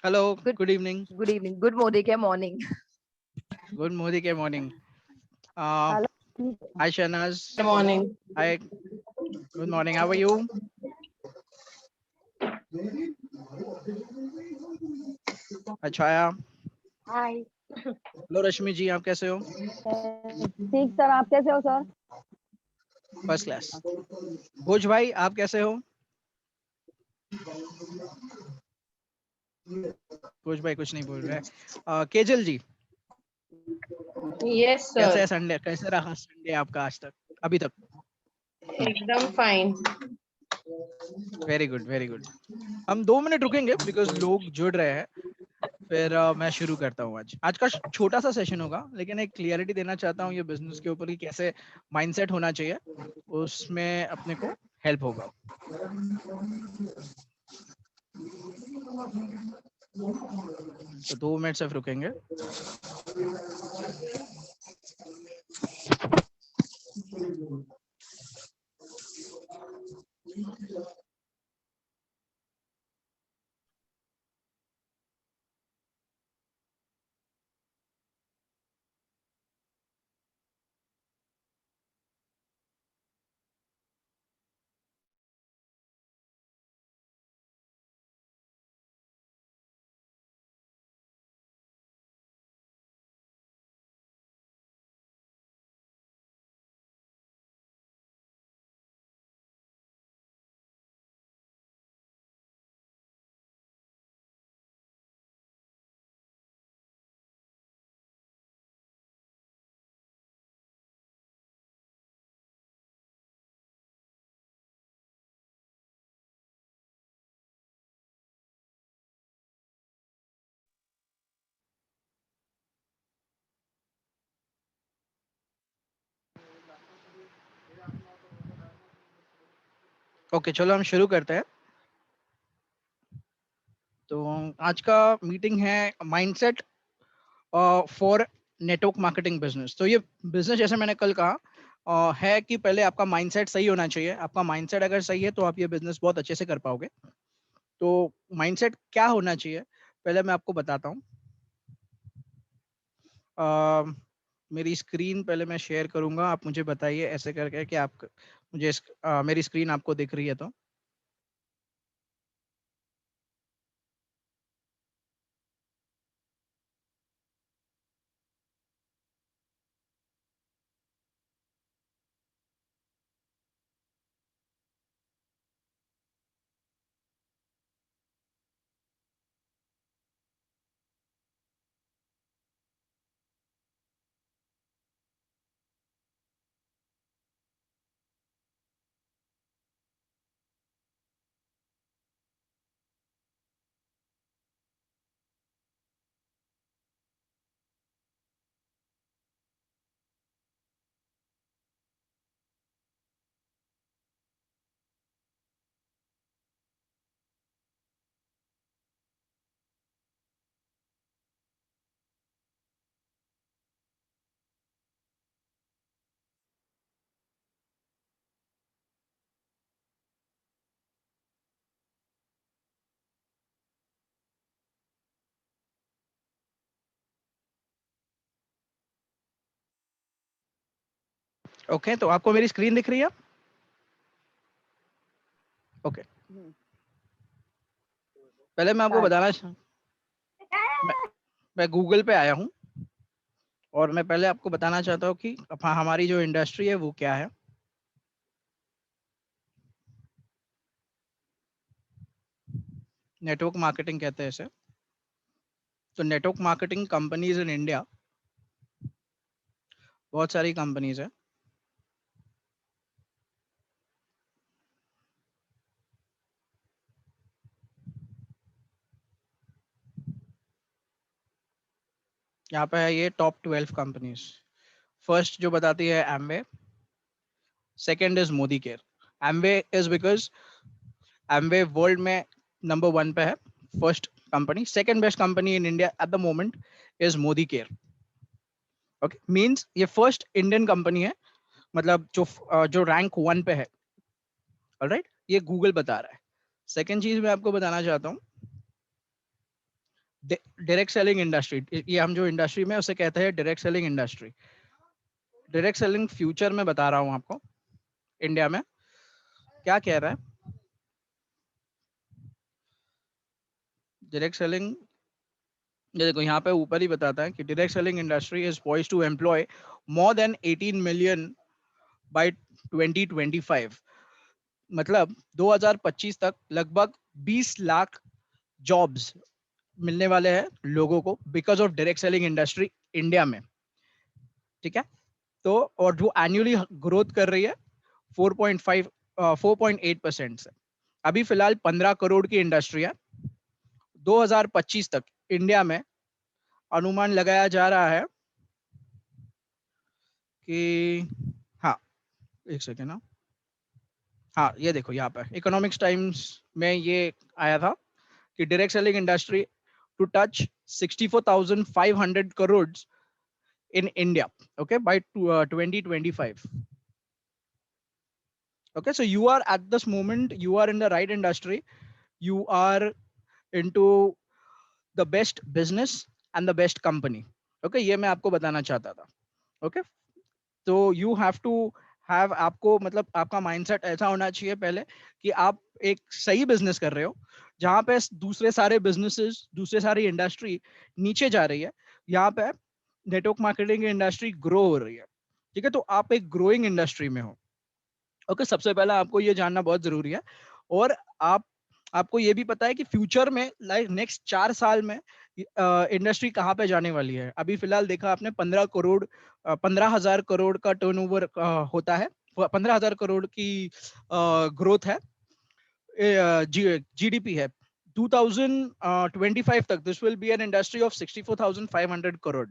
Hello, Good good evening. good evening. Good morning ke morning. Good morning, good morning. Uh, Hello. Hi Shanaz. Good morning. Hi, good morning. How are you? Hi Chaya. Hi. Hello रश्मि जी, आप कैसे हो? ठीक sir, आप कैसे हो sir? First class. भोज भाई, आप कैसे हो? भोज भाई कुछ नहीं बोल रहे. केजल जी, Yes, कैसे sir. है संडे? कैसे रहा संडे आपका आज तक? अभी तक? एकदम fine. Very good, very good. हम 2 मिनट रुकेंगे बिकॉज लोग जुड़ रहे हैं. फिर मैं शुरू करता हूँ. आज का छोटा सा सेशन होगा, लेकिन एक क्लियरिटी देना चाहता हूँ ये बिजनेस के ऊपर कि कैसे माइंडसेट होना चाहिए, उसमें अपने को हेल्प होगा. तो 2 मिनट सिर्फ रुकेंगे. ओके, चलो हम शुरू करते हैं. तो आज का मीटिंग है mindset for network marketing business. तो ये बिजनेस, जैसे मैंने कल कहा, है कि पहले आपका माइंडसेट सही होना चाहिए. आपका माइंडसेट अगर सही है तो आप ये बिजनेस बहुत अच्छे से कर पाओगे. तो माइंडसेट क्या होना चाहिए, पहले मैं आपको बताता हूँ. मेरी स्क्रीन पहले मैं शेयर करूंगा. आप मुझे बताइए ऐसे करके कि आप मुझे मेरी स्क्रीन आपको दिख रही है तो. ओके, तो आपको मेरी स्क्रीन दिख रही है? ओके, पहले मैं आपको Start. बताना मैं, मैं गूगल पे आया हूँ. और मैं पहले आपको बताना चाहता हूँ कि हमारी जो इंडस्ट्री है वो क्या है. नेटवर्क मार्केटिंग कहते हैं इसे. तो network marketing companies in India, बहुत सारी कंपनीज है. यहाँ पे है ये टॉप 12 कंपनीज. फर्स्ट जो बताती है Amway. Second is Modicare. Amway is because Amway world में नंबर 1 पे है. First company. Second best company in India at the moment is Modicare. Okay, means ये फर्स्ट इंडियन कंपनी है, मतलब जो रैंक 1 पे है. ऑलराइट, ये गूगल बता रहा है. सेकंड चीज मैं आपको बताना चाहता हूँ डायरेक्ट सेलिंग इंडस्ट्री, ये हम जो इंडस्ट्री में उसे कहते हैं direct selling industry. Direct selling future में बता रहा हूँ आपको, इंडिया में क्या कह रहा है। डायरेक्ट सेलिंग, ये देखो यहाँ पे ऊपर ही बताता है कि direct selling industry is poised to employ more than 18 million by 2025। मतलब 2025 तक लगभग 20 लाख जॉब्स मिलने वाले हैं लोगों को because of direct selling industry India में। ठीक है, तो और जो एनुअली ग्रोथ कर रही है 4.8% से। अभी फिलहाल 15 करोड़ की इंडस्ट्री है। 2025 तक इंडिया में अनुमान लगाया जा रहा है कि, हाँ एक सेकेंड ना, हाँ ये देखो यहाँ पे इकोनॉमिक्स टाइम्स में ये आया था कि direct selling industry to touch 64,500 crore in India, okay, by 2025. Okay, so you are at this moment, you are in the right industry, you are into the best business and the best company. Okay, ये मैं आपको बताना चाहता था। Okay, तो you have to have, आपको मतलब आपका माइंडसेट ऐसा होना चाहिए पहले कि आप एक सही बिजनेस कर रहे हो जहां पे दूसरे सारे बिजनेसेस, दूसरे सारी इंडस्ट्री नीचे जा रही है, यहाँ पे नेटवर्क मार्केटिंग की इंडस्ट्री ग्रो हो रही है। ठीक है, तो आप एक ग्रोइंग इंडस्ट्री में हो। ओके, सबसे पहला आपको ये जानना बहुत जरूरी है। और आपको ये भी पता है कि फ्यूचर में लाइक नेक्स्ट 4 साल में इंडस्ट्री कहाँ पे जाने वाली है। अभी फिलहाल देखा आपने 15,000 करोड़ का टर्नओवर होता है, 15,000 करोड़ की ग्रोथ है, जीडीपी है। 2025 तक this will be an industry of 64,500 crore.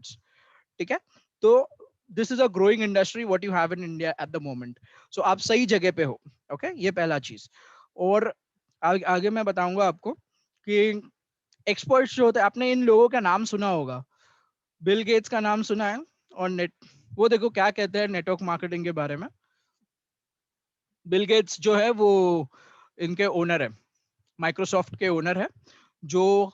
ठीक है, तो this is a growing industry what you have in India at the moment. So आप सही जगह पे हो। ओके, ये पहला चीज। और आगे मैं बताऊंगा आपको कि एक्सपर्ट्स जो होते हैं, आपने इन लोगों का नाम सुना होगा, बिल गेट्स का नाम सुना है। और वो देखो क्या कहते हैं नेटवर्क मार्केटिंग के बारे में। बिल गेट्स जो है वो इनके ओनर है, माइक्रोसॉफ्ट के ओनर है, जो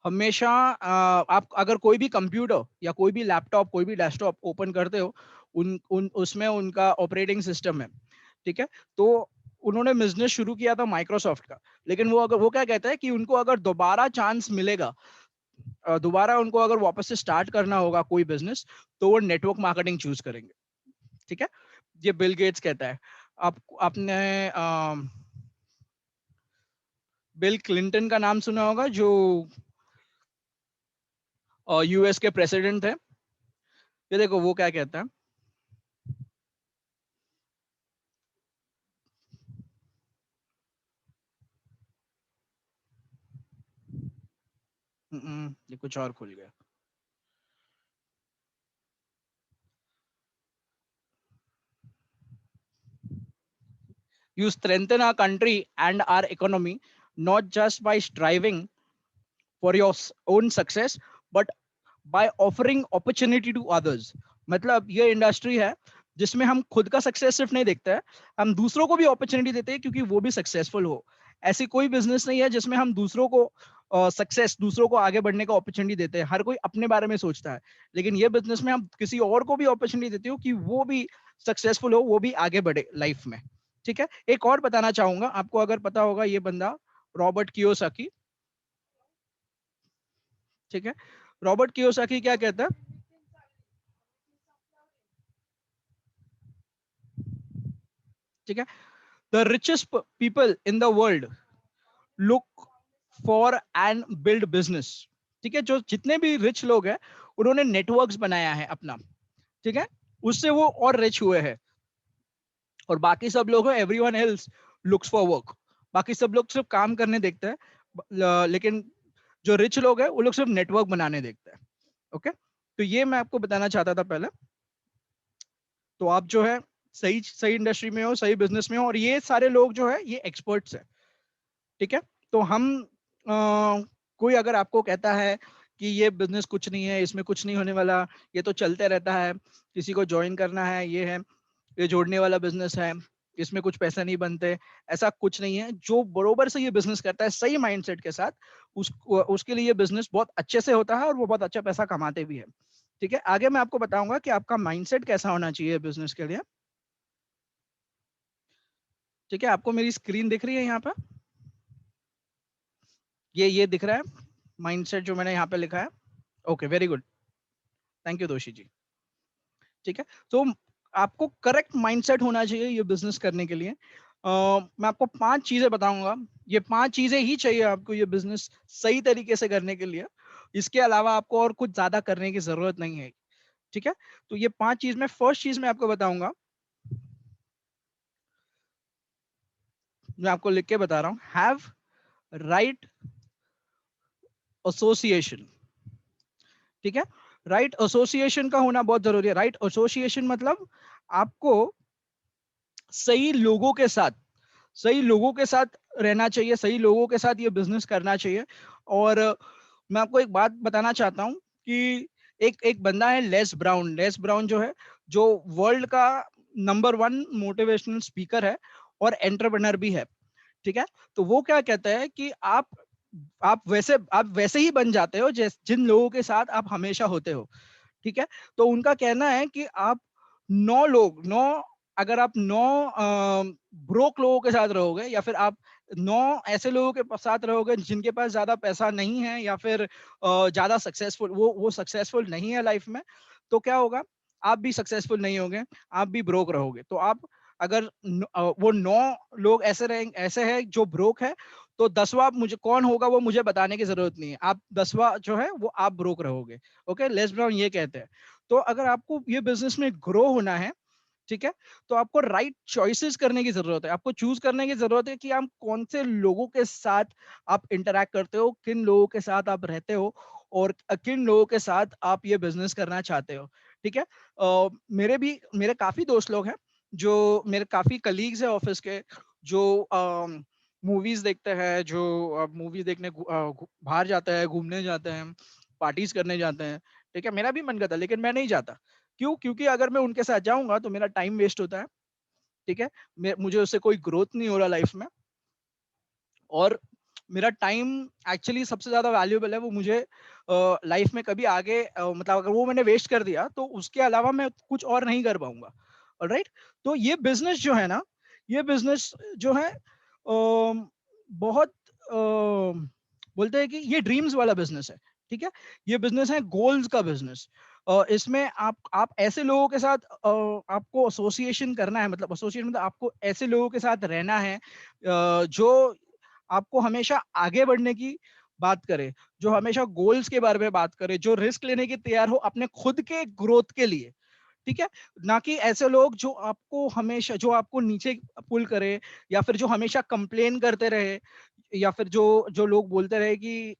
हमेशा आप अगर कोई भी कंप्यूटर या कोई भी लैपटॉप, कोई भी डेस्कटॉप ओपन करते हो, उन उसमें उनका ऑपरेटिंग सिस्टम है। ठीक है, तो उन्होंने बिजनेस शुरू किया था माइक्रोसॉफ्ट का, लेकिन वो क्या कहता है कि उनको अगर दोबारा चांस मिलेगा, दोबारा उनको अगर वापस से स्टार्ट करना होगा कोई बिजनेस, तो वो नेटवर्क मार्केटिंग चूज करेंगे। ठीक है, ये बिल गेट्स कहता है। आपने बिल क्लिंटन का नाम सुना होगा, जो यूएस के प्रेसिडेंट थे। ये देखो वो क्या कहता है। ये कुछ और खुल गया। You strengthen our country and our economy not just by striving for your own success but by offering opportunity to others। मतलब ये इंडस्ट्री है जिसमें हम खुद का सक्सेस सिर्फ नहीं देखते हैं, हम दूसरों को भी अपॉर्चुनिटी देते हैं क्योंकि वो भी सक्सेसफुल हो। ऐसी कोई बिजनेस नहीं है जिसमें हम दूसरों को सक्सेस, दूसरों को आगे बढ़ने का अपॉर्चुनिटी देते हैं। हर कोई अपने बारे में सोचता है, लेकिन ये बिजनेस में हम किसी और को भी अपॉर्चुनिटी देते हो कि वो भी सक्सेसफुल हो, वो भी आगे बढ़े लाइफ में। ठीक है, एक और बताना चाहूंगा आपको, अगर पता होगा ये बंदा रॉबर्ट कियोसाकी। ठीक है, रॉबर्ट कियोसाकी क्या कहता है, ठीक है, the richest people in the world look for and build business. ठीक है, जो जितने भी रिच लोग हैं उन्होंने नेटवर्क्स बनाया है अपना। ठीक है, उससे वो और रिच हुए हैं। और बाकी सब लोग हैं, everyone else looks for work. बाकी सब लोग सिर्फ काम करने देखते हैं, लेकिन जो रिच लोग हैं वो लोग सिर्फ नेटवर्क बनाने देखते हैं। ओके, तो ये मैं आपको बताना चाहता था पहले। तो आप जो है सही सही इंडस्ट्री में हो, सही बिजनेस में हो, और ये सारे लोग जो है ये एक्सपर्ट्स है। ठीक है, तो हम कोई अगर आपको कहता है कि ये बिजनेस कुछ नहीं है, इसमें कुछ नहीं होने वाला, ये तो चलते रहता है, किसी को ज्वाइन करना है, ये है, ये जोड़ने वाला बिजनेस है, इसमें कुछ पैसे नहीं बनते, ऐसा कुछ नहीं है। जो बरोबर से ये बिजनेस करता है सही माइंडसेट के साथ, उसके लिए ये बिजनेस बहुत अच्छे से होता है और वो बहुत अच्छा पैसा कमाते भी है। ठीक है, आगे मैं आपको बताऊंगा कि आपका माइंडसेट कैसा होना चाहिए बिजनेस के लिए। ठीक है, आपको मेरी स्क्रीन दिख रही है यहाँ पे, ये दिख रहा है माइंडसेट जो मैंने यहाँ पे लिखा है। Okay, very good, thank you दोषी जी। ठीक है, तो आपको करेक्ट माइंडसेट होना चाहिए ये बिजनेस करने के लिए। मैं आपको 5 चीजें बताऊंगा, ये 5 चीजें ही चाहिए आपको ये बिजनेस सही तरीके से करने के लिए। इसके अलावा आपको और कुछ ज्यादा करने की जरूरत नहीं है। ठीक है, तो ये 5 चीज में फर्स्ट चीज मैं आपको बताऊंगा, मैं आपको लिख के बता रहा हूं, हैव राइट एसोसिएशन। ठीक है, राइट एसोसिएशन का होना बहुत जरूरी है। राइट एसोसिएशन मतलब आपको सही लोगों के साथ, सही लोगों के साथ रहना चाहिए, सही लोगों के साथ ये बिजनेस करना चाहिए। और मैं आपको एक बात बताना चाहता हूँ कि एक एक बंदा है लेस ब्राउन। लेस ब्राउन जो है, जो वर्ल्ड का नंबर 1 मोटिवेशनल स्पीकर है और एंटरप्रेन्योर भी है। ठीक है, तो वो क्या कहता है कि आप वैसे ही बन जाते हो जिन लोगों के साथ आप हमेशा होते हो। ठीक है, तो उनका कहना है कि आप 9 अगर आप 9 ब्रोक लोगों के साथ रहोगे, या फिर आप 9 ऐसे लोगों के साथ रहोगे जिनके पास ज्यादा पैसा नहीं है, या फिर ज्यादा सक्सेसफुल, वो सक्सेसफुल नहीं है लाइफ में, तो क्या होगा, आप भी सक्सेसफुल नहीं होगे, आप भी ब्रोक रहोगे। तो आप अगर वो 9 लोग ऐसे रहेंगे, ऐसे हैं जो ब्रोक है, तो 10वां मुझे कौन होगा वो मुझे बताने की जरूरत नहीं है, आप 10वां जो है वो आप ब्रोक रहोगे। ओके, लेस ब्राउन ये कहते हैं। तो अगर आपको ये बिजनेस में ग्रो होना है, ठीक है, तो आपको राइट चॉइसेस करने की जरूरत है। आपको चूज करने की जरूरत है कि आप कौन से लोगों के साथ आप इंटरैक्ट करते हो, किन लोगों के साथ आप रहते हो, और किन लोगों के साथ आप ये बिजनेस करना चाहते हो। ठीक है, मेरे काफी दोस्त लोग हैं, जो मेरे काफी कलीग्स हैं ऑफिस के, जो मूवीज देखते हैं, जो मूवीज देखने बाहर जाते हैं, घूमने जाते हैं, पार्टीज करने जाते हैं। ठीक है, मेरा भी मन करता है लेकिन मैं नहीं जाता। क्यों? क्योंकि अगर मैं उनके साथ जाऊंगा तो मेरा टाइम वेस्ट होता है। ठीक है, मुझे उससे कोई ग्रोथ नहीं हो रहा लाइफ में, और मेरा टाइम एक्चुअली सबसे ज्यादा वैल्यूएबल है। वो मुझे लाइफ में कभी आगे मतलब अगर वो मैंने वेस्ट कर दिया तो उसके अलावा मैं कुछ और नहीं कर पाऊंगा। ऑलराइट, तो ये बिजनेस जो है ना, ये बिजनेस जो है बहुत बोलते हैं कि ये ड्रीम्स वाला बिजनेस है। ठीक है, ये बिजनेस है गोल्स का बिजनेस। इसमें आप ऐसे लोगों के साथ आपको एसोसिएशन करना है, मतलब एसोसिएशन मतलब आपको ऐसे लोगों के साथ रहना है जो आपको हमेशा आगे बढ़ने की बात करे, जो हमेशा गोल्स के बारे में बात करे, जो रिस्क लेने की तैयार हो अपने खुद के ग्रोथ के लिए। ठीक है, ना कि ऐसे लोग जो आपको हमेशा, जो आपको नीचे पुल करे, या फिर जो हमेशा कंप्लेन करते रहे, या फिर जो जो लोग बोलते रहे कि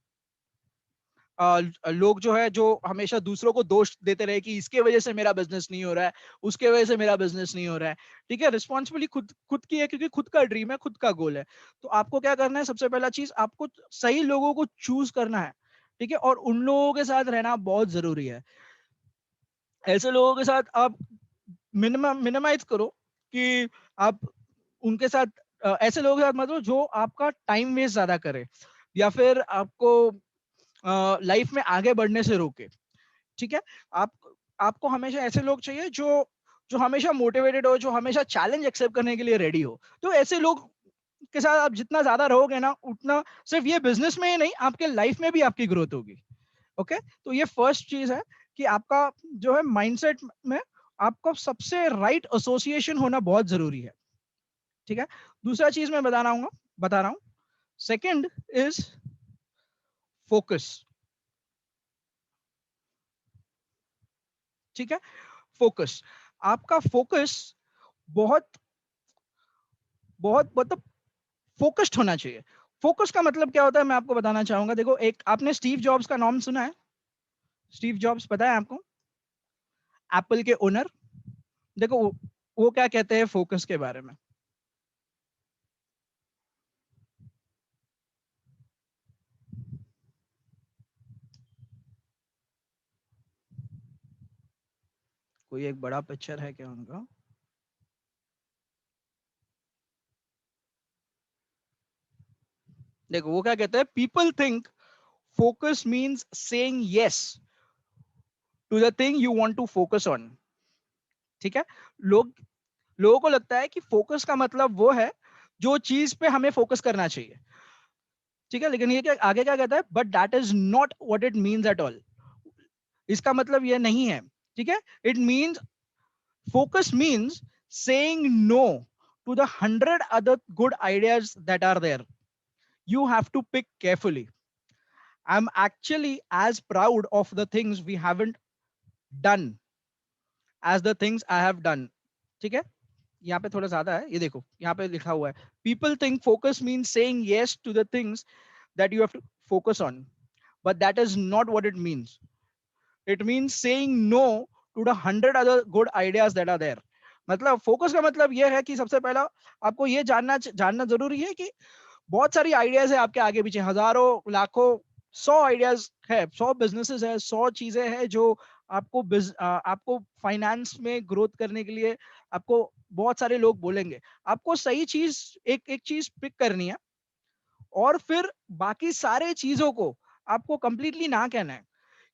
लोग जो है, जो हमेशा दूसरों को दोष देते रहे कि इसके वजह से मेरा बिजनेस नहीं हो रहा है, उसके वजह से मेरा बिजनेस नहीं हो रहा है। ठीक है, रिस्पॉन्सिबिलिटी खुद खुद की है, क्योंकि खुद का ड्रीम है, खुद का गोल है। तो आपको क्या करना है, सबसे पहला चीज आपको सही लोगों को चूज करना है। ठीक है, और उन लोगों के साथ रहना बहुत जरूरी है। ऐसे लोगों के साथ आप मिनिमाइज करो कि आप उनके साथ ऐसे लोगों के साथ मतलब जो आपका टाइम वेस्ट ज्यादा करे, या फिर आपको लाइफ में आगे बढ़ने से रोके। ठीक है, आप आपको हमेशा ऐसे लोग चाहिए जो जो हमेशा मोटिवेटेड हो, जो हमेशा चैलेंज एक्सेप्ट करने के लिए रेडी हो। तो ऐसे लोग के साथ आप जितना ज्यादा रहोगे ना, उतना सिर्फ ये बिजनेस में ही नहीं, आपके लाइफ में भी आपकी ग्रोथ होगी। ओके, तो ये फर्स्ट चीज है कि आपका जो है माइंडसेट में आपको सबसे राइट एसोसिएशन होना बहुत जरूरी है। ठीक है, दूसरा चीज मैं बता रहा हूं, सेकंड इज फोकस। ठीक है, फोकस, आपका फोकस बहुत बहुत मतलब फोकस्ड होना चाहिए। फोकस का मतलब क्या होता है मैं आपको बताना चाहूंगा। देखो, एक आपने स्टीव जॉब्स का नाम सुना है? स्टीव जॉब्स पता है आपको? एप्पल के ओनर। देखो वो क्या कहते हैं फोकस के बारे में। कोई एक बड़ा पिक्चर है क्या उनका? देखो वो क्या कहते हैं, people think focus means saying yes to the thing you want to focus on. ठीक है, लोग लोगों को लगता है कि फोकस का मतलब वो है जो चीज पे हमें फोकस करना चाहिए। ठीक है, लेकिन ये क्या आगे क्या कहता है, but that is not what it means at all. इसका मतलब ये नहीं है। ठीक है, it means focus means saying no to the 100 other good ideas that are there. You have to pick carefully. I'm actually as proud of the things we haven't done as the things I have done. ठीक है, यहाँ पे थोड़ा ज्यादा है, ये देखो यहाँ पे लिखा हुआ है, people think focus means saying yes to the things that you have to focus on, but that is not what it means. It means saying no to the 100 other good ideas that are there. मतलब focus का मतलब यह है कि सबसे पहला आपको ये जानना जानना जरूरी है कि बहुत सारी आइडियाज है आपके आगे पीछे, हजारों लाखों 100 आइडियाज है, 100 बिजनेसेस है, 100 चीजें हैं जो आपको फाइनेंस में ग्रोथ करने के लिए आपको बहुत सारे लोग बोलेंगे। आपको सही चीज एक एक चीज पिक करनी है और फिर बाकी सारे चीजों को आपको कंप्लीटली ना कहना है।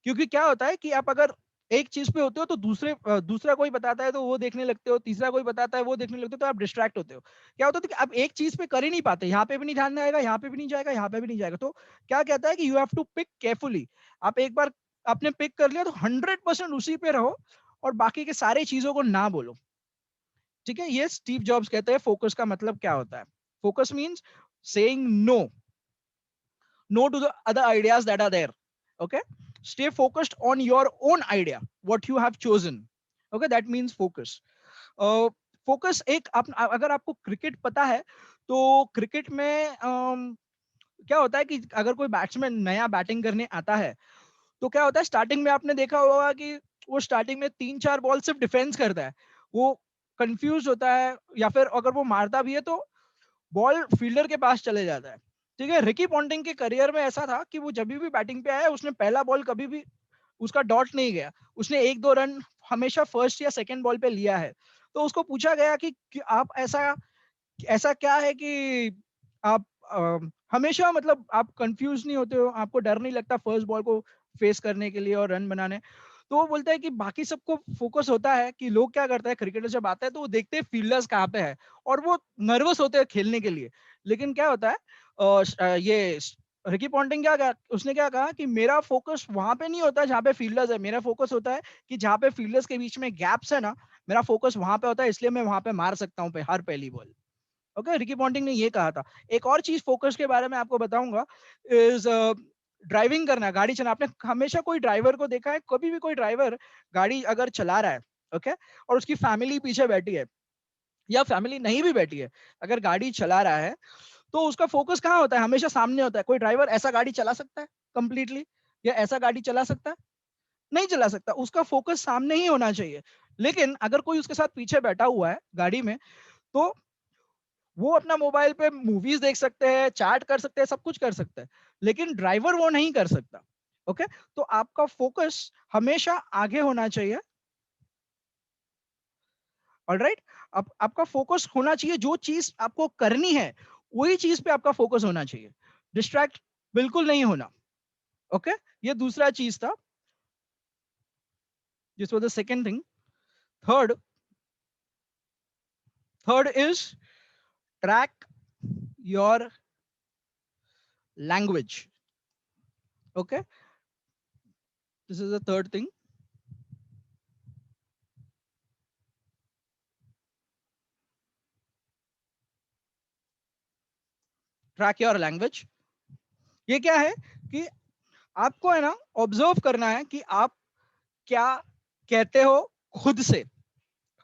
क्योंकि क्या होता है कि आप अगर एक चीज पे होते हो तो दूसरा कोई बताता है तो वो देखने लगते हो, तीसरा कोई बताता है वो देखने लगते हो, तो आप डिस्ट्रैक्ट होते हो। क्या होता है कि आप एक चीज पे कर ही नहीं पाते, यहाँ पे भी नहीं ध्यान आएगा, यहाँ पे भी नहीं जाएगा, यहाँ पे भी नहीं जाएगा। तो क्या कहता है कि you have to pick carefully. आप एक बार आपने पिक कर लिया तो 100% उसी पे रहो और बाकी के सारे चीजों को ना बोलो। ठीक है, ये स्टीव जॉब्स कहते हैं फोकस का मतलब क्या होता है। Focus means saying no, no to the other ideas that are there. Okay, stay focused on your own idea, what you have chosen. Okay, that means focus. Focus एक अगर आपको क्रिकेट पता है तो क्रिकेट में क्या होता है कि अगर कोई बैट्समैन नया बैटिंग करने आता है तो क्या होता है, स्टार्टिंग में आपने देखा होगा कि वो स्टार्टिंग में 3-4 बॉल सिर्फ डिफेंस करता है, वो कंफ्यूज होता है, या फिर अगर वो मारता भी है तो बॉल फील्डर के पास चले जाता है। ठीक है, रिकी पॉन्टिंग के करियर में ऐसा था कि वो जब भी बैटिंग पे आया उसने पहला बॉल कभी भी उसका डॉट नहीं गया, उसने 1-2 रन हमेशा फर्स्ट या सेकंड बॉल पे लिया है। तो उसको पूछा गया कि आप ऐसा ऐसा क्या है कि आप हमेशा मतलब आप कंफ्यूज नहीं होते हो, आपको डर नहीं लगता फर्स्ट बॉल को फेस करने के लिए और रन बनाने। तो वो बोलता है कि बाकी सबको फोकस होता है कि लोग क्या करते हैं, क्रिकेटर जब आता है तो वो देखते हैं फील्डर्स कहाँ पे है और वो नर्वस होते हैं खेलने के लिए। लेकिन क्या होता है, ये रिकी पॉन्टिंग उसने क्या कहा कि मेरा फोकस वहां पे नहीं होता जहाँ पे फील्डर्स है, मेरा फोकस होता है कि जहाँ पे फील्डर्स के बीच में गैप्स है ना, मेरा फोकस वहां पे होता है, इसलिए मैं वहां पे मार सकता हूँ पे हर पहली बॉल। ओके, रिकी पॉन्टिंग ने ये कहा था। एक और चीज फोकस के बारे में आपको बताऊंगा, इज ड्राइविंग करना, गाड़ी चलाना। आपने हमेशा कोई ड्राइवर को देखा है, कभी भी कोई ड्राइवर गाड़ी अगर चला रहा है, ओके, और उसकी फैमिली पीछे बैठी है या फैमिली नहीं भी बैठी है, अगर गाड़ी चला रहा है तो उसका फोकस कहाँ होता है, हमेशा सामने होता है। कोई ड्राइवर ऐसा गाड़ी चला सकता है कंप्लीटली, या ऐसा गाड़ी चला सकता है, नहीं चला सकता, उसका फोकस सामने ही होना चाहिए। लेकिन अगर कोई उसके साथ पीछे बैठा हुआ है गाड़ी में तो वो अपना मोबाइल पे मूवीज देख सकते हैं, चैट कर सकते हैं, सब कुछ कर सकते हैं, लेकिन ड्राइवर वो नहीं कर सकता। ओके, तो आपका फोकस हमेशा आगे होना चाहिए। ऑलराइट, आपका फोकस होना चाहिए, जो चीज आपको करनी है वही चीज पे आपका फोकस होना चाहिए, डिस्ट्रैक्ट बिल्कुल नहीं होना। ओके, ये दूसरा चीज था, this was the second thing. Third third is track your language. Okay, this is the third thing. Track your language, ये क्या है कि आपको है ना ऑब्जर्व करना है कि आप क्या कहते हो खुद से,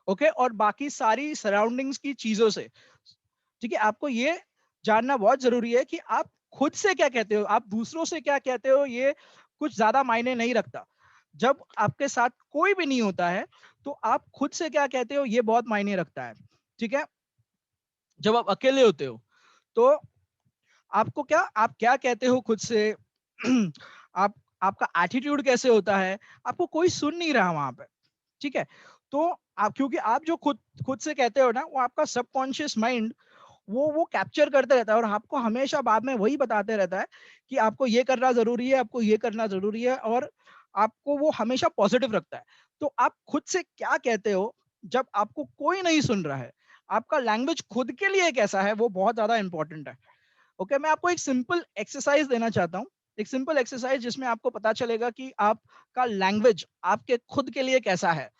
ओके, और बाकी सारी सराउंडिंग्स की चीजों से। ठीक है, आपको ये जानना बहुत जरूरी है कि आप खुद से क्या कहते हो, आप दूसरों से क्या कहते हो, ये कुछ ज्यादा मायने नहीं रखता। जब आपके साथ कोई भी नहीं होता है तो आप खुद से क्या कहते हो ये बहुत मायने रखता है। ठीक है, जब आप अकेले होते हो तो आपको क्या, आप क्या कहते हो खुद से आप आपका एटीट्यूड कैसे होता है, आपको कोई सुन नहीं रहा वहां पे। ठीक है, तो आप क्योंकि आप जो खुद खुद से कहते हो ना, वो आपका सबकॉन्शियस माइंड वो कैप्चर करते रहता है और आपको हमेशा बाद में वही बताते रहता है कि आपको ये करना जरूरी है, आपको ये करना जरूरी है, और आपको वो हमेशा पॉजिटिव रखता है। तो आप खुद से क्या कहते हो जब आपको कोई नहीं सुन रहा है? आपका लैंग्वेज खुद के लिए कैसा है, वो बहुत ज्यादा इंपॉर्टेंट है। ओके, मैं आपको एक सिंपल एक्सरसाइज देना चाहता हूँ, एक सिंपल एक्सरसाइज जिसमें आपको पता चलेगा कि आपका लैंग्वेज आपके खुद के लिए कैसा है।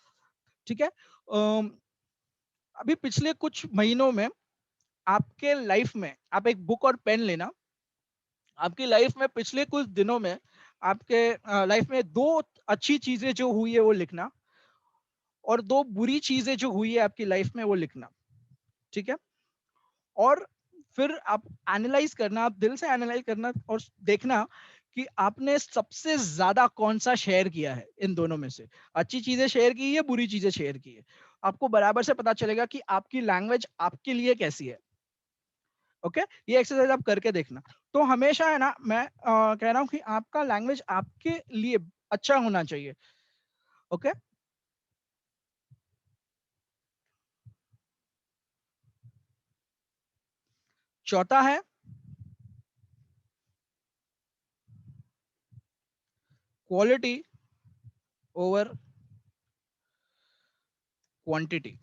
ठीक है? अभी पिछले कुछ महीनों में आपके लाइफ में, आप एक बुक और पेन लेना, आपकी लाइफ में पिछले कुछ दिनों में आपके लाइफ में दो अच्छी चीजें जो हुई है वो लिखना, और दो बुरी चीजें जो हुई है आपकी लाइफ में वो लिखना। ठीक है? और फिर आप एनालाइज करना, आप दिल से एनालाइज करना और देखना कि आपने सबसे ज्यादा कौन सा शेयर किया है इन दोनों में से। अच्छी चीजें शेयर की है, बुरी चीजें शेयर की है। आपको बराबर से पता चलेगा कि आपकी लैंग्वेज आपके लिए कैसी है। ओके, ये एक्सरसाइज आप करके देखना। तो हमेशा है ना, मैं कह रहा हूं कि आपका लैंग्वेज आपके लिए अच्छा होना चाहिए। ओके, चौथा है क्वालिटी ओवर क्वांटिटी।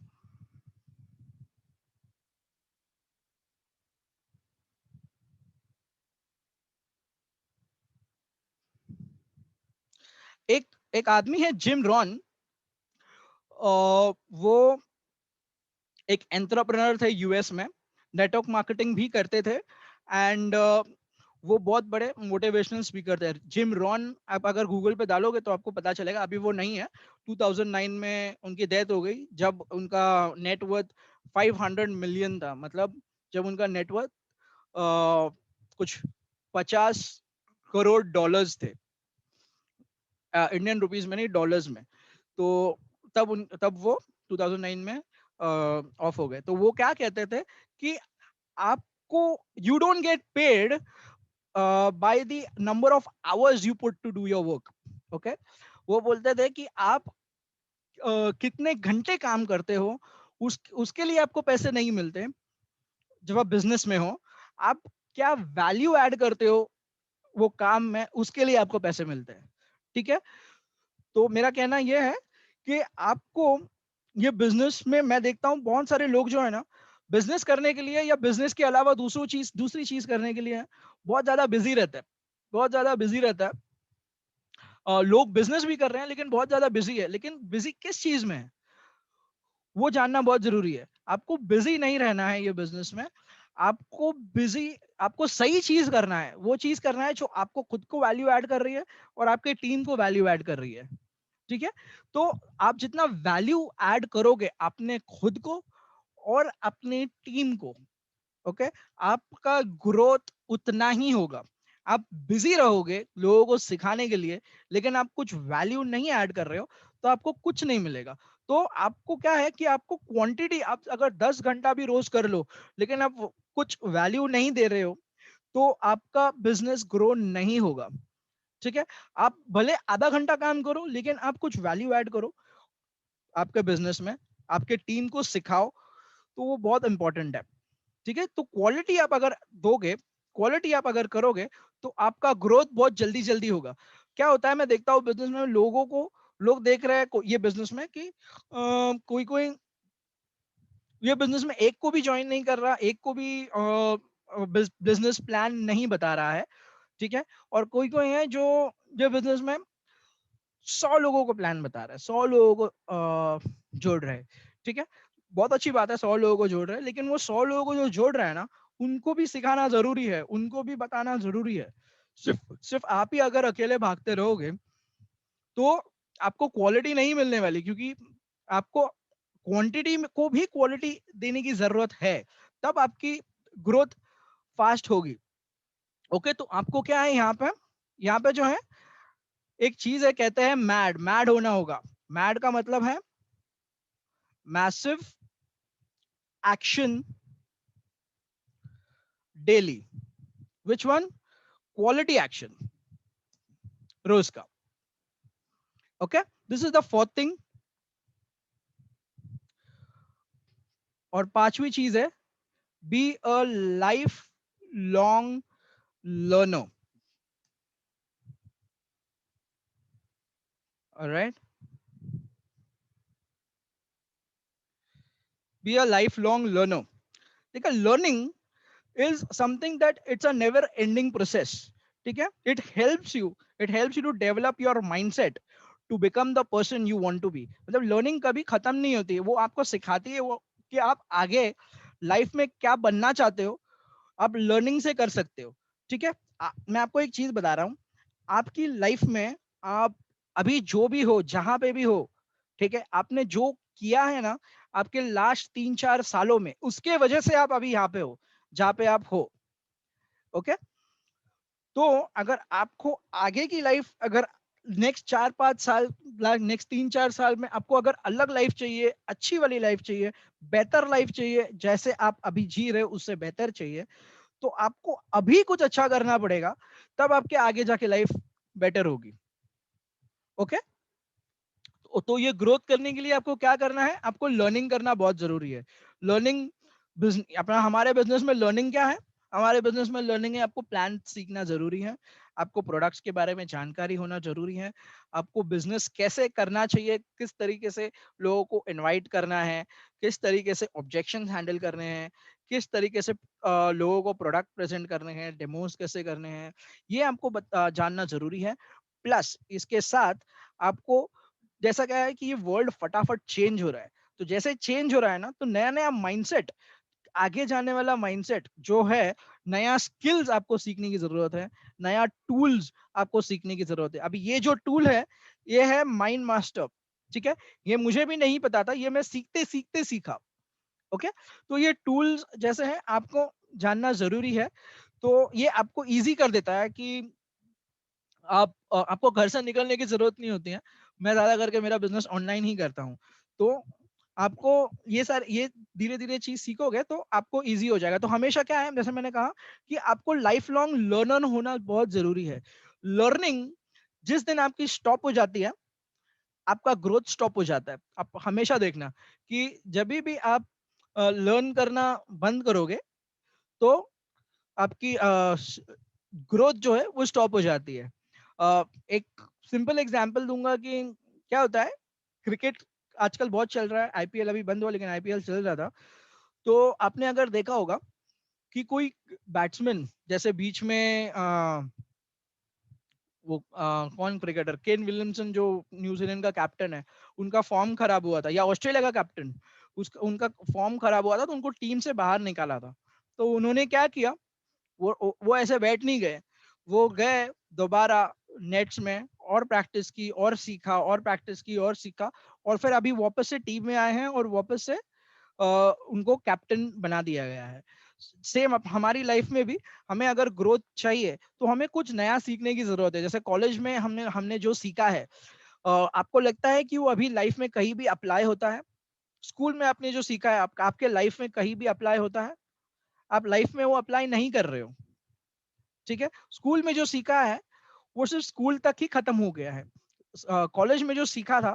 एक एक आदमी है जिम रॉन, वो एक एंटरप्रेन्योर थे यूएस में, नेटवर्क मार्केटिंग भी करते थे, एंड वो बहुत बड़े मोटिवेशनल स्पीकर थे। जिम रॉन आप अगर गूगल पे डालोगे तो आपको पता चलेगा, अभी वो नहीं है। 2009 में उनकी डेथ हो गई जब उनका नेटवर्थ 500 मिलियन था। मतलब जब उनका नेटवर्थ कुछ 50 करोड़ डॉलर्स थे, इंडियन रुपीस में नहीं, डॉलर्स में। तो तब वो 2009 में ऑफ हो गए। तो वो क्या कहते थे कि आपको, you don't get paid by the number of hours you put to do your work. Okay, वो बोलते थे कि आप कितने घंटे काम करते हो, उसके लिए आपको पैसे नहीं मिलते। जब आप बिजनेस में हो, आप क्या वैल्यू ऐड करते हो वो काम में, उसके लिए आपको पैसे मिलते हैं। ठीक है? तो मेरा कहना यह है कि आपको ये बिजनेस में, मैं देखता हूँ बहुत सारे लोग जो है ना, बिजनेस करने के लिए या बिजनेस के अलावा दूसरी चीज करने के लिए बहुत ज्यादा बिजी रहता है, बहुत ज्यादा बिजी रहता है। लोग बिजनेस भी कर रहे हैं लेकिन बहुत ज्यादा बिजी है, लेकिन बिजी किस चीज में है वो जानना बहुत जरूरी है। आपको बिजी नहीं रहना है ये बिजनेस में, आपको बिजी, आपको सही चीज करना है, वो चीज करना है जो आपको खुद को वैल्यू ऐड कर रही है और आपके टीम को वैल्यू ऐड कर रही है। ठीक है? तो आप जितना वैल्यू ऐड करोगे अपने खुद को और अपनी टीम को, ओके, आपका ग्रोथ उतना ही होगा। आप बिजी रहोगे लोगों को सिखाने के लिए, लेकिन आप कुछ वैल्यू नहीं ऐड कर रहे हो, तो आपको कुछ नहीं मिलेगा। तो आपको क्या है कि आपको क्वांटिटी, आप अगर 10 घंटा भी रोज कर लो लेकिन आप कुछ वैल्यू नहीं दे रहे हो, तो आपका बिजनेस ग्रो नहीं होगा। ठीक है? आप भले आधा घंटा काम करो लेकिन आप कुछ वैल्यू ऐड करो आपके बिजनेस में, आपके टीम को सिखाओ, तो वो बहुत इंपॉर्टेंट है। ठीक है? तो क्वालिटी आप अगर दोगे, क्वालिटी आप अगर करोगे, तो आपका ग्रोथ बहुत जल्दी जल्दी होगा। क्या होता है, मैं देखता हूँ बिजनेस में लोगों को, लोग देख रहे हैं ये बिजनेस में कि कोई कोई ये बिजनेस में एक को भी ज्वाइन नहीं कर रहा, एक को भी बिजनेस प्लान नहीं बता रहा है। ठीक है? और कोई कोई है जो जो बिजनेस में 100 लोगों को प्लान बता रहा है, 100 लोगों को जोड़ रहा है। ठीक है? बहुत अच्छी बात है 100 लोगों को जोड़ रहे हैं, लेकिन वो 100 लोगों को जो जोड़ रहा है ना, उनको भी सिखाना जरूरी है, उनको भी बताना जरूरी है। सिर्फ सिर्फ आप ही अगर अकेले भागते रहोगे तो आपको क्वालिटी नहीं मिलने वाली, क्योंकि आपको क्वांटिटी को भी क्वालिटी देने की जरूरत है, तब आपकी ग्रोथ फास्ट होगी। ओके, तो आपको क्या है यहाँ पे जो है एक चीज है, कहते हैं मैड, मैड होना होगा। मैड का मतलब है massive action daily. Which one? Quality action, रोज का। Okay, this is the fourth thing. और पांचवी चीज है be a lifelong learner. All right, be a lifelong learner. Because learning is something that it's a never ending process. ठीक है, it helps you to develop your mindset to become the person you want to be. मतलब learning कभी खत्म नहीं होती है, वो आपको सिखाती है वो कि आप आगे लाइफ में क्या बनना चाहते हो, आप लर्निंग से कर सकते हो। ठीक है, मैं आपको एक चीज बता रहा हूँ, आपकी लाइफ में आप अभी जो भी हो, जहां पे भी हो, ठीक है, आपने जो किया है ना आपके लास्ट 3-4 सालों में, उसके वजह से आप अभी यहाँ पे हो जहाँ पे आप हो। ओके, तो अगर आपको आगे की लाइफ, अगर नेक्स्ट 4-5 साल, नेक्स्ट 3-4 साल में आपको अगर अलग लाइफ चाहिए, अच्छी वाली लाइफ चाहिए, बेहतर लाइफ चाहिए, जैसे आप अभी जी रहे हो उससे बेहतर चाहिए, तो आपको अभी कुछ अच्छा करना पड़ेगा, तब आपके आगे जाके लाइफ बेटर होगी। ओके, तो ये ग्रोथ करने के लिए आपको क्या करना है, आपको लर्निंग करना बहुत जरूरी है। लर्निंग, अपना हमारे बिजनेस में लर्निंग क्या है, हमारे बिजनेस में लर्निंग है आपको प्लान सीखना जरूरी है, आपको प्रोडक्ट्स के बारे में जानकारी होना जरूरी है, आपको बिजनेस कैसे करना चाहिए, किस तरीके से लोगों को इनवाइट करना है, किस तरीके से ऑब्जेक्शन हैंडल करने हैं, किस तरीके से लोगों को प्रोडक्ट प्रेजेंट करने हैं, डेमोस कैसे करने हैं, ये आपको जानना जरूरी है। प्लस इसके साथ आपको, जैसा क्या है कि ये वर्ल्ड फटाफट चेंज हो रहा है, तो जैसे चेंज हो रहा है ना, तो नया नया माइंडसेट, आगे जाने वाला माइंडसेट जो है, नया स्किल्स आपको सीखने की जरूरत है, नया टूल्स आपको सीखने की जरूरत है। अभी ये जो टूल है, ये है माइंड मास्टर। ठीक है, ये मुझे भी नहीं पता था, ये मैं सीखते सीखते सीखा। ओके, तो ये टूल्स जैसे हैं आपको जानना जरूरी है, तो ये आपको इजी कर देता है कि आपको घर से निकलने की जरूरत नहीं होती है। मैं ज्यादा करके मेरा बिजनेस ऑनलाइन ही करता हूँ, तो आपको ये धीरे धीरे चीज सीखोगे तो आपको इजी हो जाएगा। तो हमेशा क्या है, जैसे मैंने कहा कि आपको लाइफ लॉन्ग लर्नर होना बहुत जरूरी है। लर्निंग जिस दिन आपकी स्टॉप हो जाती है, आपका ग्रोथ स्टॉप हो जाता है। आप हमेशा देखना कि जब भी आप लर्न करना बंद करोगे, तो आपकी ग्रोथ जो है वो स्टॉप हो जाती है। एक सिंपल एग्जांपल दूंगा कि क्या होता है, क्रिकेट आजकल बहुत चल रहा है, आईपीएल अभी बंद हुआ लेकिन आईपीएल चल रहा था। तो आपने अगर देखा होगा कि कोई बैट्समैन, जैसे बीच में वो कौन क्रिकेटर, केन विलियमसन जो न्यूजीलैंड का कैप्टन है, उनका फॉर्म खराब हुआ था, या ऑस्ट्रेलिया का कैप्टन, उसका उनका फॉर्म खराब हुआ था, तो उनको टीम से बाहर निकाला था। तो उन्होंने क्या किया, वो ऐसे बैठ नहीं गए, वो गए दोबारा नेट्स में और प्रैक्टिस की और सीखा और प्रैक्टिस की और सीखा, और फिर अभी वापस से टीम में आए हैं और वापस से उनको कैप्टन बना दिया गया है। सेम हमारी लाइफ में भी, हमें अगर ग्रोथ चाहिए तो हमें कुछ नया सीखने की जरूरत है। जैसे कॉलेज में हमने हमने जो सीखा है, आपको लगता है कि वो अभी लाइफ में कहीं भी अप्लाई होता है? स्कूल में आपने जो सीखा है आपके लाइफ में कहीं भी अप्लाई होता है? आप लाइफ में वो अप्लाई नहीं कर रहे हो। ठीक है, स्कूल में जो सीखा है वो सिर्फ स्कूल तक ही खत्म हो गया है। कॉलेज में जो सीखा था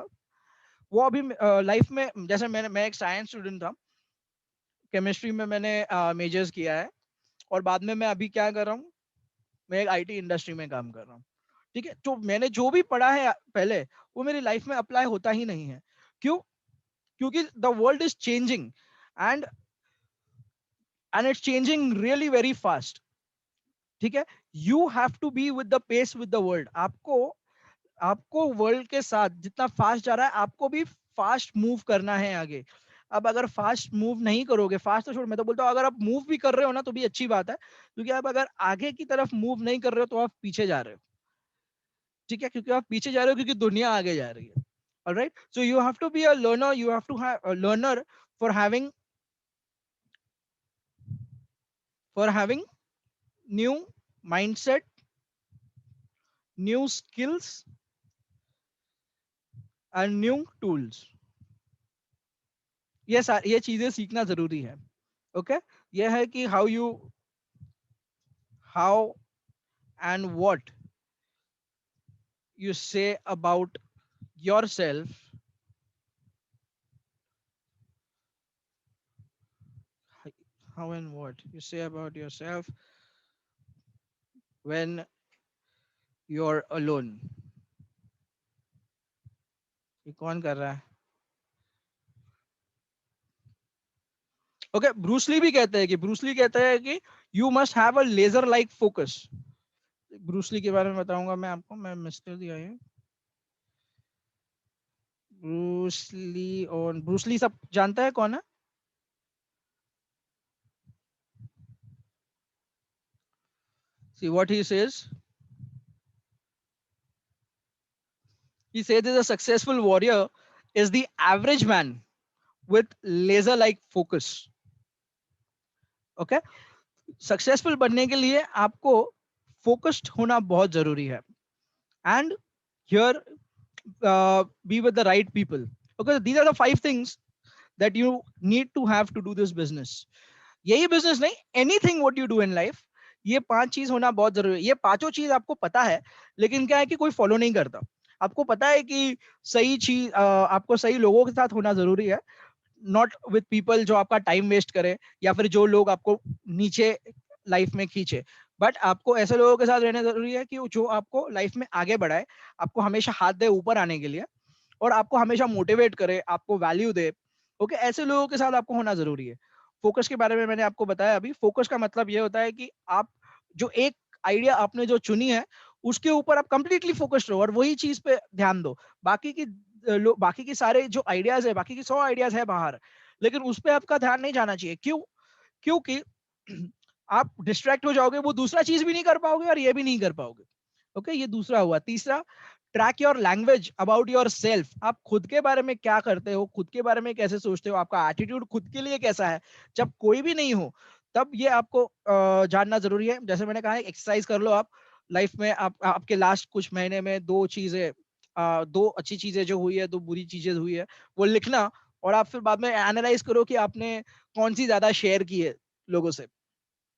वो अभी लाइफ में, जैसे मैं एक साइंस स्टूडेंट था, केमिस्ट्री में मैंने मेजर्स किया है, और बाद में मैं अभी क्या कर रहा हूँ, मैं एक आईटी इंडस्ट्री में काम कर रहा हूँ। ठीक है, तो मैंने जो भी पढ़ा है पहले, वो मेरी लाइफ में अप्लाई होता ही नहीं है। क्यों? क्योंकि the world is changing, and it's changing really very fast. ठीक है, you have to be with the pace with the world. आपको आपको वर्ल्ड के साथ जितना फास्ट जा रहा है, आपको भी फास्ट मूव करना है आगे। अब अगर फास्ट मूव नहीं करोगे, फास्ट तो छोड़, मैं तो बोलता हूँ अगर आप मूव भी कर रहे हो ना तो भी अच्छी बात है, क्योंकि आप अगर आगे की तरफ मूव नहीं कर रहे हो तो आप पीछे जा रहे हो। ठीक है, क्योंकि आप पीछे जा रहे हो क्योंकि दुनिया आगे जा रही है। Alright, so you have to be a learner, you have to have a learner for having new mindset, new skills and new tools. ये चीजें सीखना जरूरी है। ओके, ये है कि how and what you say about yourself, how and what you say about yourself when you're alone. ये कौन कर रहा है? ओके, ब्रूसली भी कहते हैं कि you must have a laser like focus. Bruce Lee के बारे में बताऊंगा मैं आपको. मैं मिस्टर दिया है ब्रूसली. और ब्रूसली सब जानता है कौन है? See what he says. He says that a successful warrior is the average man with laser like focus. Okay, successful बनने के लिए आपको फोकस्ड होना बहुत जरूरी है. And here be with the right people. Okay, these are the 5 things that you need to have to do this business. यही business नहीं, anything what you do in life, ये 5 चीज होना बहुत जरूरी है. ये 5 चीज आपको पता है, लेकिन क्या है कि कोई फॉलो नहीं करता. आपको पता है कि सही चीज आपको सही लोगों के साथ होना जरूरी है, नॉट विद पीपल जो आपका टाइम वेस्ट करे या फिर जो लोग आपको नीचे लाइफ में खींचे. बट आपको ऐसे लोगों के साथ रहना जरूरी है कि जो आपको लाइफ में आगे बढ़ाए, आपको हमेशा हाथ दे ऊपर आने के लिए, और आपको हमेशा मोटिवेट करे, आपको वैल्यू दे. ओके, ऐसे लोगों के साथ आपको होना जरूरी है. फोकस के बारे में मैंने आपको बताया अभी. फोकस का मतलब ये होता है कि आप जो एक आइडिया आपने जो चुनी है, उसके ऊपर आप कंप्लीटली फोकस्ड रहो और वही चीज पे ध्यान दो. बाकी की सारे जो आइडियाज है, बाकी की 100 आइडियाज है बाहर, लेकिन उस पे आपका ध्यान नहीं जाना चाहिए. क्यों? क्योंकि आप डिस्ट्रैक्ट हो जाओगे, वो दूसरा चीज भी नहीं कर पाओगे और ये भी नहीं कर पाओगे. ओके, ये दूसरा हुआ. तीसरा, track your language about your self. आप खुद के बारे में क्या करते हो, खुद के बारे में कैसे सोचते हो, आपका एटीट्यूड खुद के लिए कैसा है. जब कोई भी नहीं हो तब ये आपको जानना जरूरी है. जैसे मैंने कहा, एक्सरसाइज कर लो आप लाइफ में. आपके लास्ट कुछ महीने में 2 चीजें, 2 अच्छी चीजें जो हुई है, 2 बुरी चीजें हुई है, वो लिखना. और आप फिर बाद में एनालाइज करो कि आपने कौन सी ज्यादा शेयर की है लोगों से.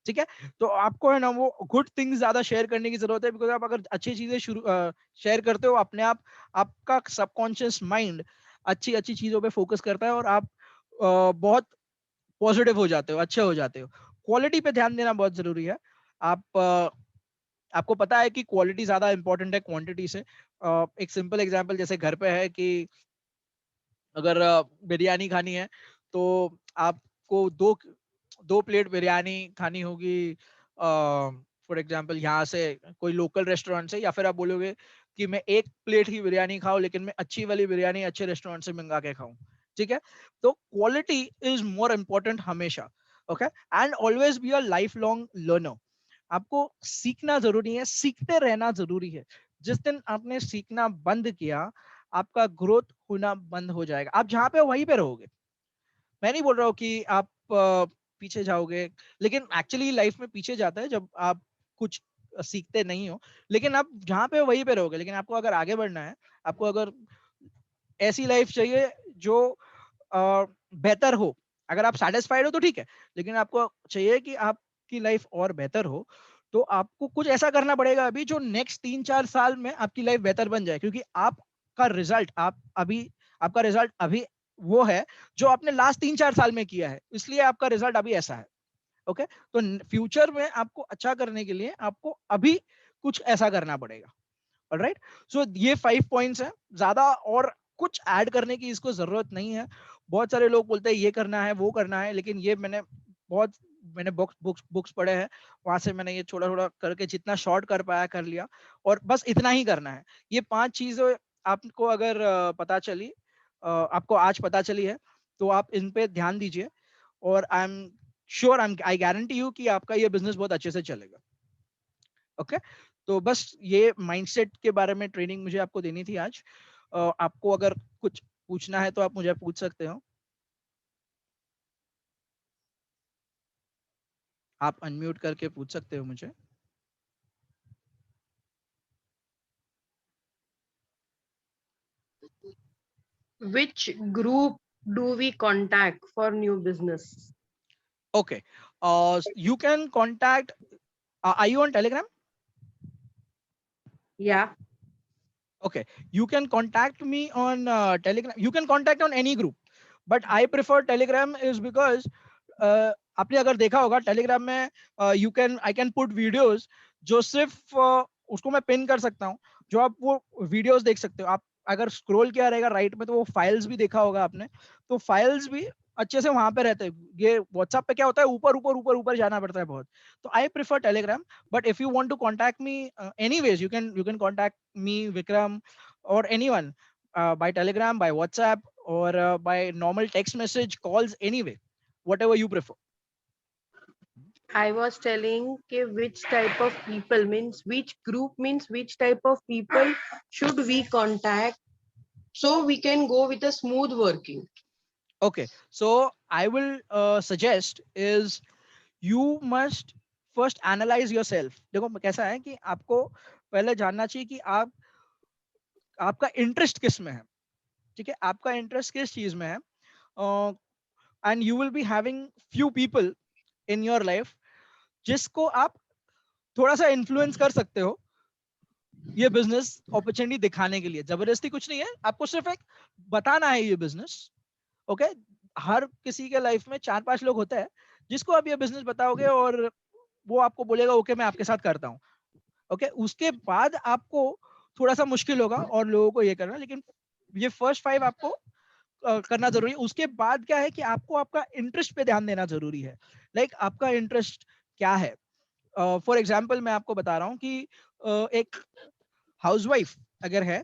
ठीक है, तो आपको है ना वो गुड थिंग्स ज्यादा शेयर करने की जरूरत है. बिकॉज आप अगर अच्छी चीजें शुरू शेयर करते हो, अपने आप आपका सबकॉन्शियस माइंड अच्छी अच्छी चीजों पे फोकस करता है और आप बहुत पॉजिटिव हो जाते हो, अच्छे हो जाते हो. क्वालिटी पे ध्यान देना बहुत जरूरी है. आप आपको पता है कि क्वालिटी ज्यादा इंपॉर्टेंट है क्वांटिटी से. एक सिंपल एग्जांपल जैसे घर पे है कि अगर बिरयानी खानी है, तो आपको दो 2 प्लेट बिरयानी खानी होगी. फॉर एग्जांपल यहाँ से कोई लोकल रेस्टोरेंट से, या फिर आप बोलोगे कि मैं 1 प्लेट ही बिरयानी खाऊं, लेकिन मैं अच्छी वाली बिरयानी अच्छे रेस्टोरेंट से मंगा के खाऊं. ठीक है, तो क्वालिटी इज मोर इम्पोर्टेंट हमेशा. Okay, and always be a life long learner. आपको सीखना जरूरी है, सीखते रहना जरूरी है. जिस दिन आपने सीखना बंद किया, आपका ग्रोथ होना बंद हो जाएगा. आप जहां पे हो वहीं पे रहोगे. मैं नहीं बोल रहा हूँ कि आप पीछे जाओगे, लेकिन एक्चुअली लाइफ में पीछे जाता है जब आप कुछ सीखते नहीं हो. लेकिन आप जहां पे हो वहीं पे रहोगे. लेकिन आपको अगर आगे बढ़ना है, आपको अगर ऐसी लाइफ चाहिए जो बेहतर हो. अगर आप सेटिस्फाइड हो तो ठीक है, लेकिन आपको चाहिए कि आपकी लाइफ और बेहतर हो, तो आपको कुछ ऐसा करना पड़ेगा अभी जो नेक्स्ट 3-4 साल में आपकी लाइफ बेहतर बन जाए. क्योंकि आपका रिजल्ट अभी वो है जो आपने लास्ट 3-4 साल में किया है, इसलिए आपका रिजल्ट अभी ऐसा है. ओके, तो फ्यूचर में आपको अच्छा करने के लिए आपको अभी कुछ ऐसा करना पड़ेगा. ऑलराइट, सो ये 5 पॉइंट्स हैं. ज्यादा और कुछ ऐड करने की इसको जरूरत नहीं है. बहुत सारे लोग बोलते हैं ये करना है वो करना है, लेकिन ये मैंने बुक्स पढ़े हैं, वहां से मैंने ये थोड़ा थोड़ा करके जितना शॉर्ट कर पाया कर लिया, और बस इतना ही करना है. ये 5 चीजें आपको अगर आपको आज पता चली है, तो आप इन पे ध्यान दीजिए. और आई गारंटी यू कि आपका ये बिजनेस बहुत अच्छे से चलेगा. ओके, तो बस ये माइंडसेट के बारे में ट्रेनिंग मुझे आपको देनी थी आज. आपको अगर कुछ पूछना है तो आप मुझे पूछ सकते हो. आप अनम्यूट करके पूछ सकते हो मुझे. Which group do we contact for new business? Okay, you can contact. Are you on Telegram? Yeah. Okay, you can contact me on Telegram. You can contact on any group, but I prefer Telegram is because आपने अगर देखा होगा Telegram में I can put videos जो सिर्फ उसको मैं pin कर सकता हूँ, जो आप वो वीडियोस देख सकते हो। आप अगर स्क्रॉल किया रहेगा राइट में तो वो फाइल्स भी देखा होगा आपने, तो फाइल्स भी अच्छे से वहां पे रहते हैं। ये व्हाट्सएप पे क्या होता है, ऊपर ऊपर ऊपर ऊपर जाना पड़ता है बहुत। तो I prefer Telegram, but if you want to contact me anyways, you can contact me Vikram or anyone by telegram, by whatsapp, or by normal text message, calls, anyway, whatever you prefer. I was telling कि which type of people means which group means which type of people should we contact so we can go with a smooth working. Okay, so I will suggest is you must first analyze yourself. देखो कैसा है कि आपको पहले जानना चाहिए कि आपका इंटरेस्ट किस में है। ठीक है, आपका इंटरेस्ट किस चीज में है, and you will be having few people in your life जिसको आप थोड़ा सा इन्फ्लुएंस कर सकते हो ये बिजनेस अपॉर्चुनिटी दिखाने के लिए। जबरदस्ती कुछ नहीं है, आपको सिर्फ एक बताना है ये बिजनेस। ओके, हर किसी के लाइफ में 4-5 लोग होते हैं जिसको आप ये बिजनेस बताओगे और वो आपको बोलेगा ओके मैं आपके साथ करता हूँ। ओके, उसके बाद आपको थोड़ा सा मुश्किल होगा और लोगों को ये करना, लेकिन ये फर्स्ट 5 आपको करना जरूरी है। उसके बाद क्या है कि आपको आपका इंटरेस्ट पे ध्यान देना जरूरी है। लाइक आपका इंटरेस्ट क्या है। फॉर एग्जाम्पल मैं आपको बता रहा हूँ कि एक हाउसवाइफ अगर है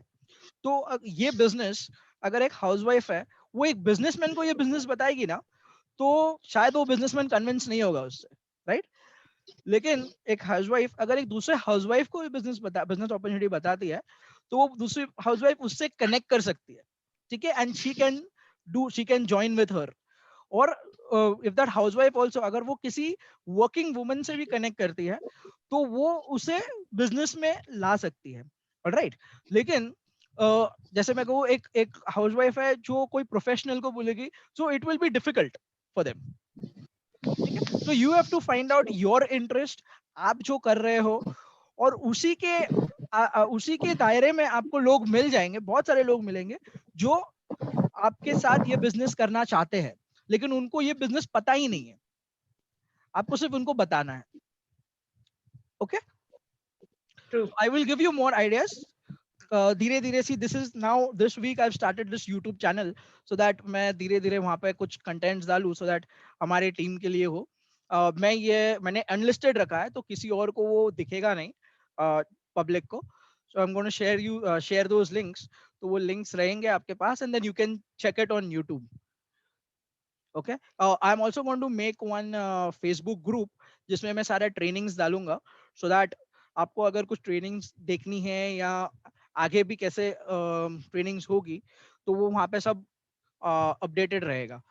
तो ये बिजनेस, अगर एक हाउसवाइफ है वो एक बिजनेसमैन को ये बिजनेस बताएगी ना, तो शायद वो बिजनेसमैन कन्विंस नहीं होगा उससे, राइट। लेकिन एक हाउसवाइफ अगर एक दूसरे हाउसवाइफ को बिजनेस अपॉर्चुनिटी बताती है तो वो दूसरी हाउसवाइफ उससे कनेक्ट कर सकती है। ठीक है, and she can join with her. और इफ दैट हाउसवाइफ आल्सो अगर वो किसी वर्किंग वुमन से भी कनेक्ट करती है तो वो उसे बिजनेस में ला सकती है, राइट। लेकिन जैसे मैं कहूँ एक एक हाउसवाइफ है जो कोई प्रोफेशनल को बोलेगी, so it will be difficult for them. ठीक है, तो you have to find out your interest, आप जो कर रहे हो, और उसी के दायरे में आपको लोग मिल जाएंगे, बहुत सारे लोग मिलेंगे जो आपके साथ ये बिजनेस करना चाहते हैं, लेकिन उनको ये बिजनेस पता ही नहीं है, आपको सिर्फ उनको बताना है। Okay, True. I will give you more ideas धीरे धीरे। See this is now this week I started this YouTube channel so that मैं धीरे धीरे वहां पे कुछ कंटेंट्स डालूं सो दैट हमारे टीम के लिए हो। मैंने अनलिस्टेड रखा है तो किसी और को वो दिखेगा नहीं, पब्लिक को। So I am gonna share those links, तो वो लिंक्स रहेंगे आपके पास and then you can check it on YouTube. Okay, I am also going to make one Facebook group जिसमें मैं सारे ट्रेनिंग्स डालूंगा सो दैट आपको अगर कुछ ट्रेनिंग्स देखनी है या आगे भी कैसे ट्रेनिंग्स होगी तो वो वहां पे सब अपडेटेड रहेगा।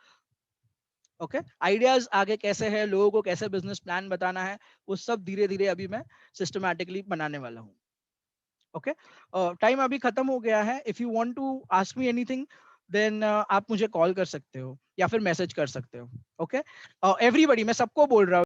ओके, आइडियाज आगे कैसे है, लोगों को कैसे बिजनेस प्लान बताना है, वो सब धीरे धीरे अभी मैं सिस्टमैटिकली बनाने वाला हूँ। ओके, टाइम अभी खत्म हो गया है। If you want to ask me anything then आप मुझे कॉल कर सकते हो या फिर मैसेज कर सकते हो। ओके, एवरीबॉडी, मैं सबको बोल रहा हूँ